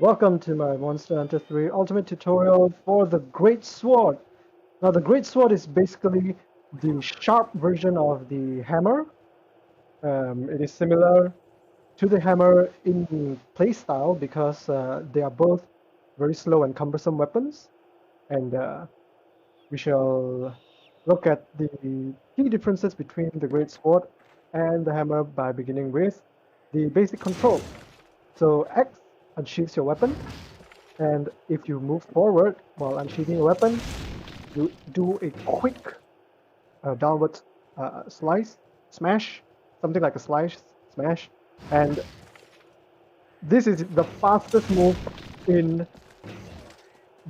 Welcome to my Monster Hunter 3 Ultimate tutorial for the Great Sword. Now the Great Sword is basically the sharp version of the hammer. It is similar to the hammer in playstyle because they are both very slow and cumbersome weapons. And we shall look at the key differences between the Great Sword and the hammer by beginning with the basic control. So X unsheathes your weapon, and if you move forward while unsheathing your weapon, you do a quick downward smash, something like a smash, and this is the fastest move in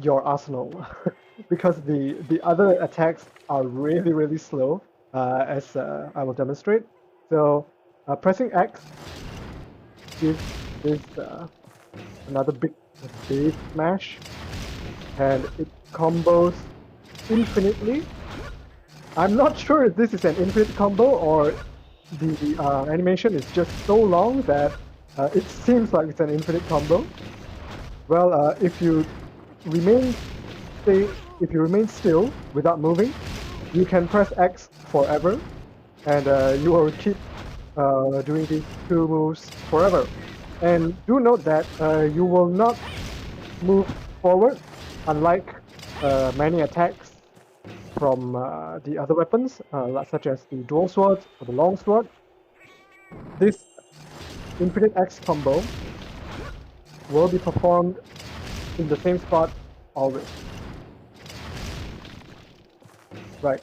your arsenal because the other attacks are really slow, as I will demonstrate. So pressing X gives this another big smash, and it combos infinitely. I'm not sure if this is an infinite combo or the animation is just so long that it seems like it's an infinite combo. Well, remain if you remain still without moving, you can press X forever, and you will keep doing these two moves forever. And do note that you will not move forward, unlike many attacks from the other weapons, such as the dual sword or the long sword. This infinite X combo will be performed in the same spot always. Right.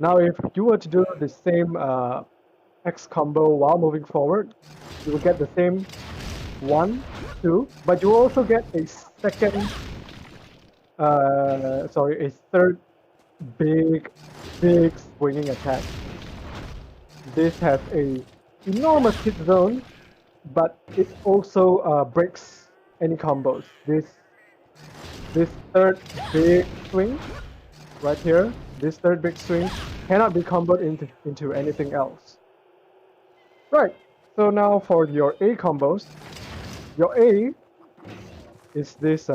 Now, if you were to do the same X combo while moving forward, you will get the same 1, 2, but you will also get a a third big swinging attack. This has a enormous hit zone, but it also breaks any combos. This third big swing right here, this third big swing cannot be comboed into anything else. Right. So now for your A combos, your A is this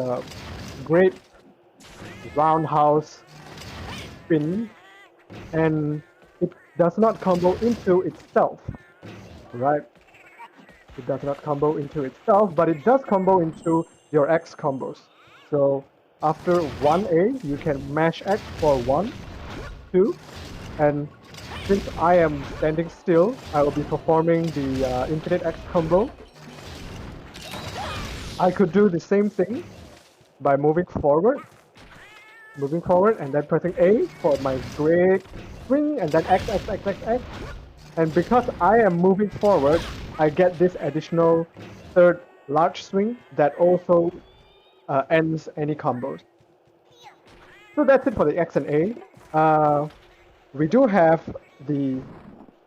great roundhouse spin, and it does not combo into itself, right? It does not combo into itself, but it does combo into your X combos. So after 1A, you can mash X for 1, 2, and since I am standing still, I will be performing the infinite X combo. I could do the same thing by moving forward, and then pressing A for my great swing, and then X, X, X, X, X. And because I am moving forward, I get this additional third large swing that also ends any combos. So that's it for the X and A. We do have the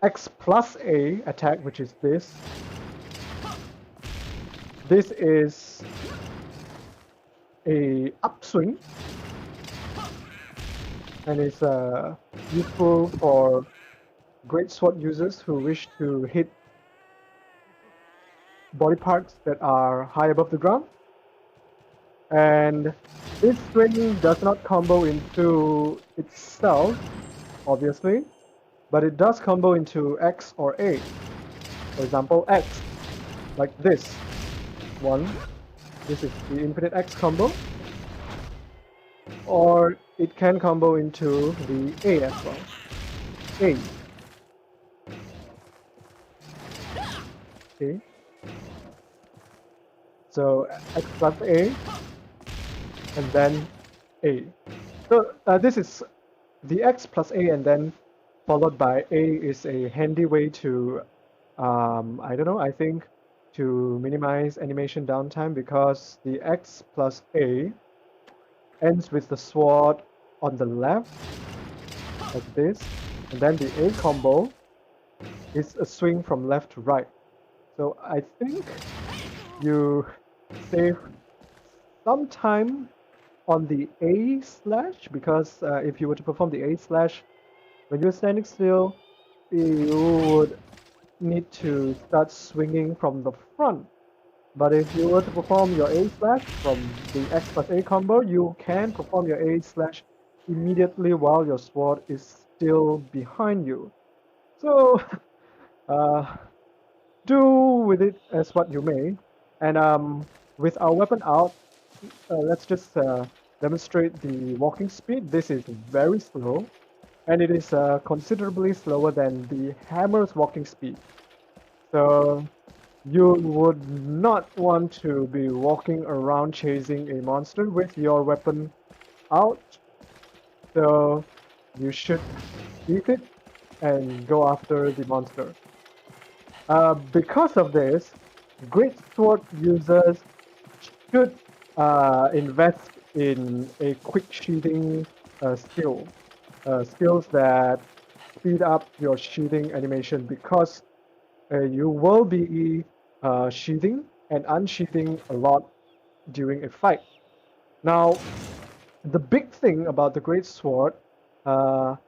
X plus A attack, which is this. This is a upswing, and it's useful for great sword users who wish to hit body parts that are high above the ground. And this swing does not combo into itself, obviously, but it does combo into X or A. For example, X, like this one. This is the infinite X combo. Or it can combo into the A as well. A. Okay. So X plus A, and then A. So this is the X plus A, and then followed by A is a handy way to, I don't know, I think to minimize animation downtime, because the X plus A ends with the sword on the left, like this, and then the A combo is a swing from left to right. So I think you save some time on the A slash, because if you were to perform the A slash when you're standing still, you would need to start swinging from the front, But if you were to perform your A slash from the X plus A combo, you can perform your A slash immediately while your sword is still behind you. So uh, do with it as what you may. And with our weapon out, let's just demonstrate the walking speed. This is very slow, and it is considerably slower than the hammer's walking speed. So you would not want to be walking around chasing a monster with your weapon out. So you should keep it and go after the monster. Because of this, Great Sword users should invest in a quick shooting skill. Skills that speed up your shooting animation because you will be sheathing and unsheathing a lot during a fight. Now, the big thing about the Great Sword,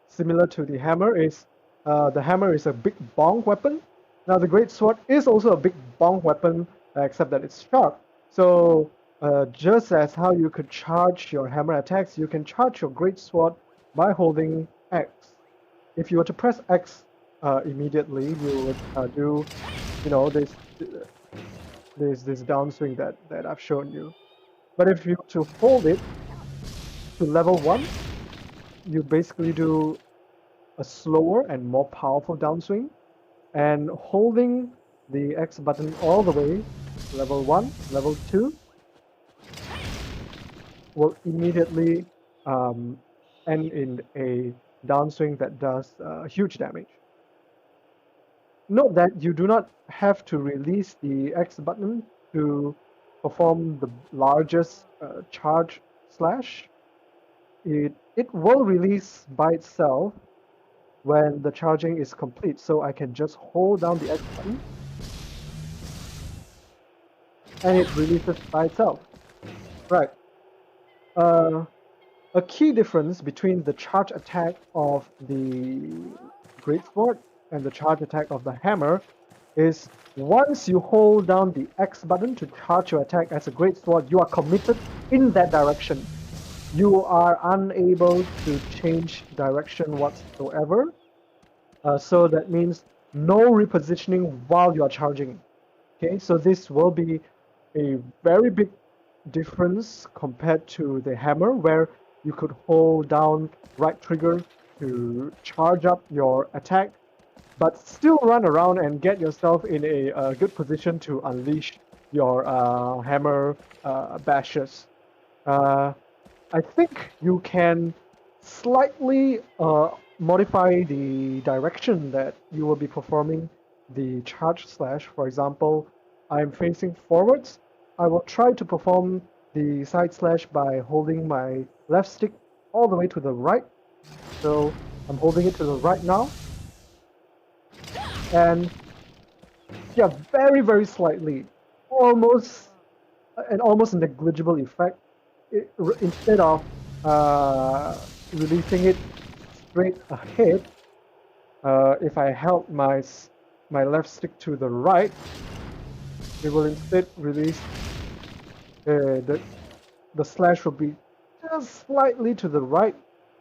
similar to the hammer, is the hammer is a big bong weapon. Now, the Great Sword is also a big bong weapon, except that it's sharp. So, just as how you could charge your hammer attacks, you can charge your Great Sword by holding X. If you were to press X immediately, you would do, this downswing that I've shown you. But if you were to hold it to level 1, you basically do a slower and more powerful downswing, and holding the X button all the way, level 1, level 2, will immediately end in a downswing that does huge damage. Note that you do not have to release the X button to perform the largest charge slash. It will release by itself when the charging is complete, so I can just hold down the X button and it releases by itself. Right. A key difference between the charge attack of the Greatsword and the charge attack of the hammer is once you hold down the X button to charge your attack as a Greatsword, you are committed in that direction. You are unable to change direction whatsoever. So that means no repositioning while you are charging. Okay, so this will be a very big difference compared to the hammer, where you could hold down right trigger to charge up your attack, but still run around and get yourself in a good position to unleash your hammer bashes. I think you can slightly modify the direction that you will be performing the charge slash. For example, I'm facing forwards. I will try to perform the side slash by holding my left stick all the way to the right. So I'm holding it to the right now. And yeah, very, very slightly, almost an almost negligible effect. Instead of releasing it straight ahead, if I held my left stick to the right, it will instead release the slash will be just slightly to the right.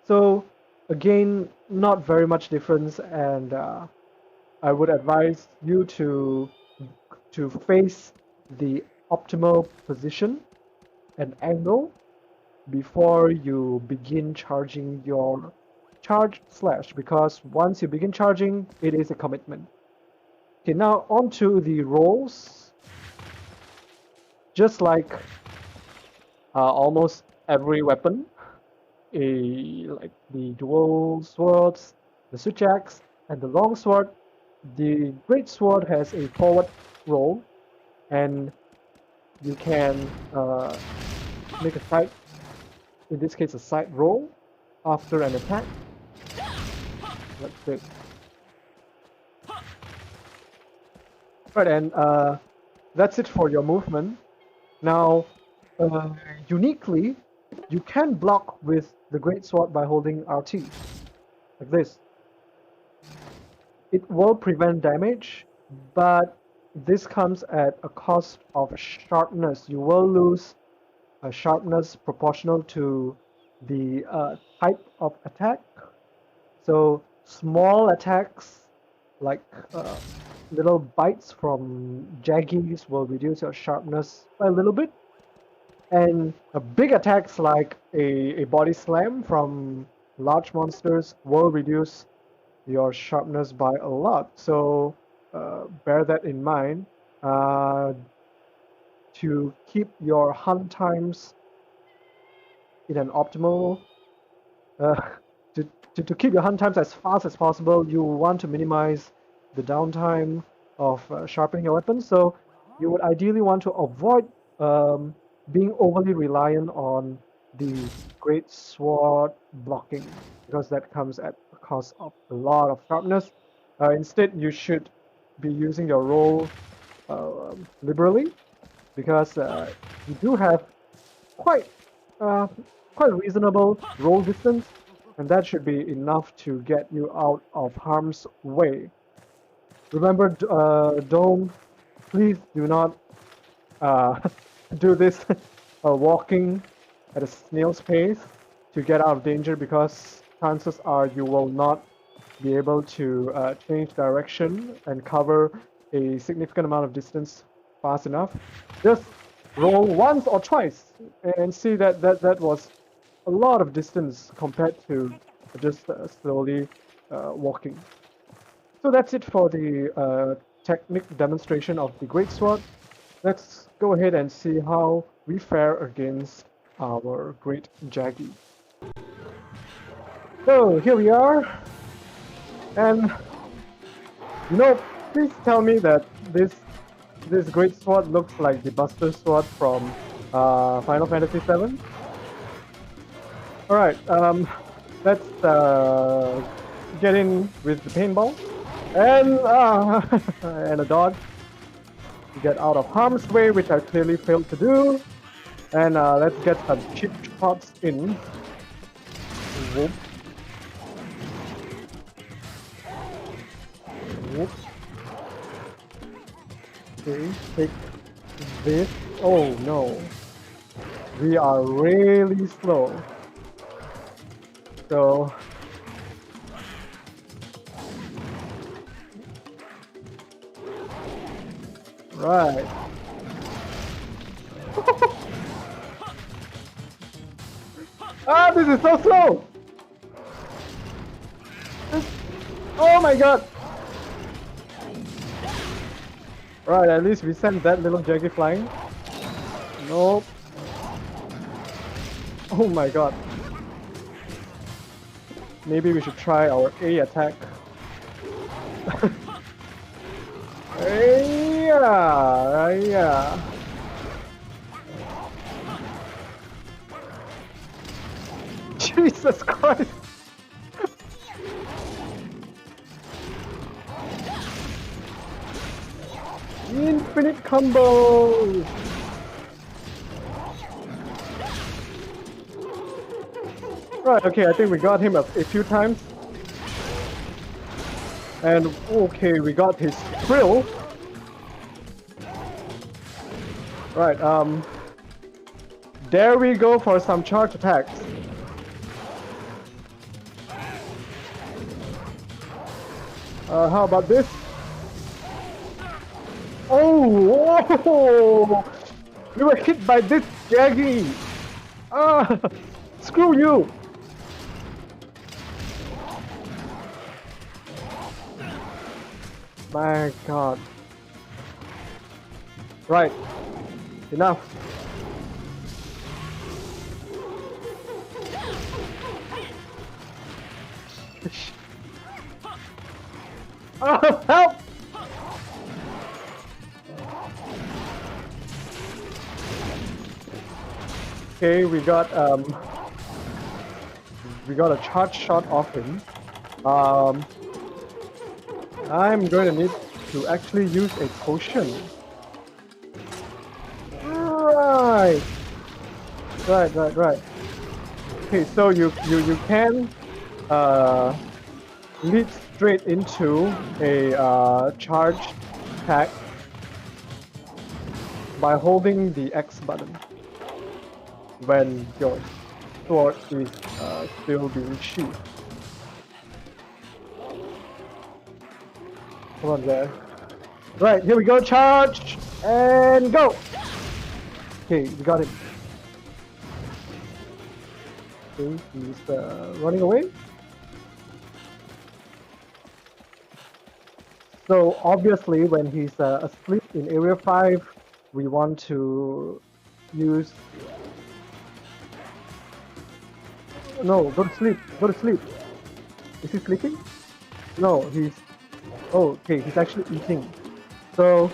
So again, not very much difference, and I would advise you to face the optimal position and angle before you begin charging your charge slash, because once you begin charging, it is a commitment. Okay, now on to the rolls. Just like almost every weapon, like the dual swords, the switch axe, and the long sword, the great sword has a forward roll, and you can make a side, in this case a side roll, after an attack. That's it. Right, and that's it for your movement. Now, uniquely, you can block with the great sword by holding RT, like this. It will prevent damage, but this comes at a cost of sharpness. You will lose a sharpness proportional to the type of attack. So small attacks like little bites from Jaggies will reduce your sharpness by a little bit. And big attacks like a body slam from large monsters will reduce your sharpness by a lot. So bear that in mind to keep your hunt times in an optimal uh, to keep your hunt times as fast as possible. You want to minimize the downtime of sharpening your weapons. So you would ideally want to avoid being overly reliant on the great sword blocking because that comes at the cost of a lot of sharpness. Instead, you should be using your roll liberally because you do have quite quite reasonable roll distance, and that should be enough to get you out of harm's way. Remember, please do not do this walking at a snail's pace to get out of danger because chances are you will not be able to change direction and cover a significant amount of distance fast enough. Just roll once or twice and see that was a lot of distance compared to just slowly walking. So that's it for the technique demonstration of the Great Sword. Let's go ahead and see how we fare against our Great Jaggi. So here we are, and please tell me that this Great Sword looks like the Buster Sword from Final Fantasy VII. All right, let's get in with the paintball and and a dodge to get out of harm's way, which I clearly failed to do. And let's get some chip shots in. Whoop. Whoop. Okay, take this. Oh no, we are really slow. So right. This is so slow. Oh my god. Right, at least we sent that little Jaggi flying. Nope. Oh my god. Maybe we should try our A attack. Yeah. Jesus Christ. Infinite combos. Right, okay, I think we got him a few times. And okay, we got his thrill. Right, there we go for some charge attacks. How about this? Oh! We were hit by this Jaggi! Screw you! My god. Right. Enough. Oh, help! Okay, we got a charge shot off him. I'm going to need to actually use a potion. Right. Okay, so you can lead straight into a charge attack by holding the X button when your sword is still being sheathed. Come on there. Right, here we go, charge! And go! Okay, we got him. Okay, he's running away. So obviously when he's asleep in area 5, we want to use... No, go to sleep, go to sleep. Is he sleeping? No, he's... Oh, okay, he's actually eating. So,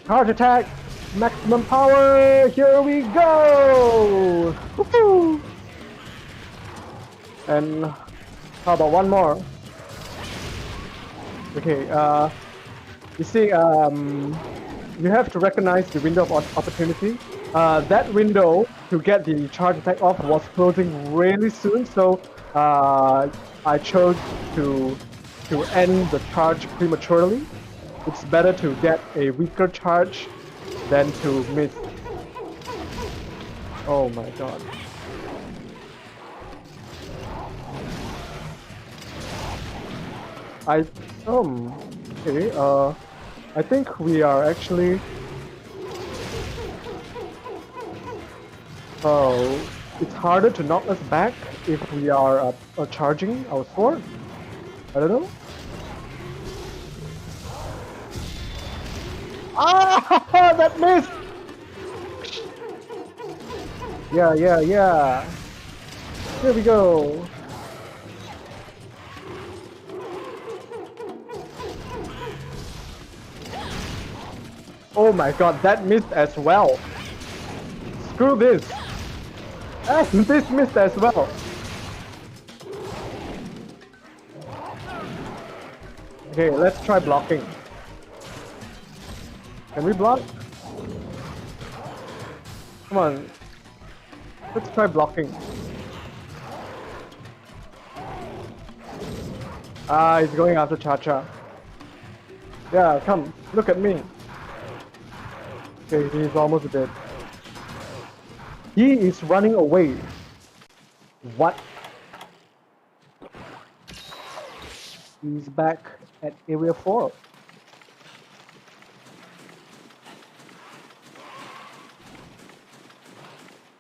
charge attack, maximum power, here we go! Woohoo! And how about one more? Okay, you see, you have to recognize the window of opportunity. That window to get the charge attack off was closing really soon, so I chose to end the charge prematurely. It's better to get a weaker charge than to miss. Oh my god. Okay, I think we are actually... it's harder to knock us back if we are charging our sword. I don't know. Ah, that missed! Yeah. Here we go. Oh my god, that missed as well. Screw this. And this missed as well. Okay, let's try blocking. Can we block? Come on. Let's try blocking. Ah, he's going after Cha-Cha. Yeah, come, look at me. Okay, he's almost dead. He is running away. What? He's back at area 4.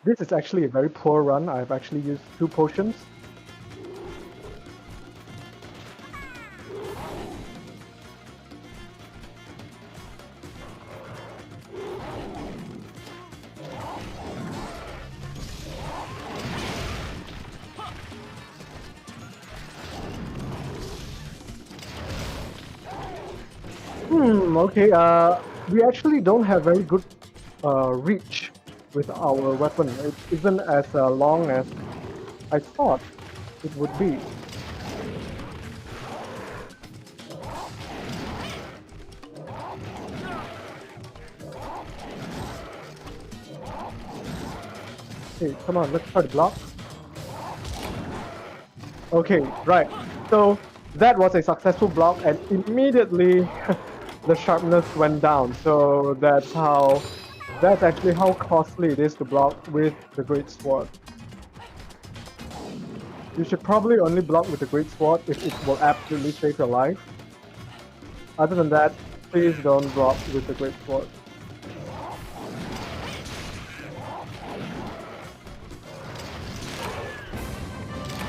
This is actually a very poor run. I've actually used 2 potions. Okay, we actually don't have very good reach with our weapon. It isn't as long as I thought it would be. Okay, come on, let's try to block. Okay, right. So that was a successful block, and immediately the sharpness went down. So that's actually how costly it is to block with the Great Sword. You should probably only block with the Great Sword if it will absolutely save your life. Other than that, please don't block with the Great Sword.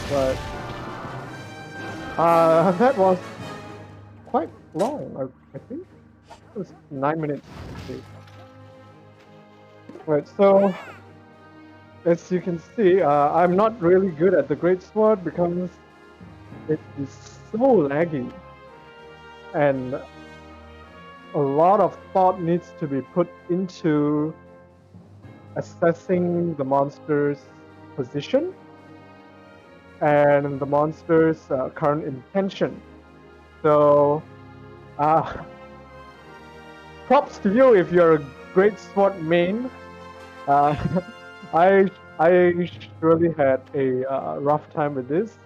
But that was quite long, I think. It was 9 minutes. Right, so as you can see, I'm not really good at the Great Sword because it is so laggy, and a lot of thought needs to be put into assessing the monster's position and the monster's current intention. So, props to you if you're a Great Sword main. I surely had a rough time with this,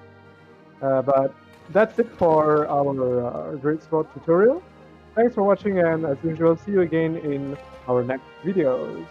but that's it for our Great Sword tutorial. Thanks for watching, and as usual, see you again in our next videos.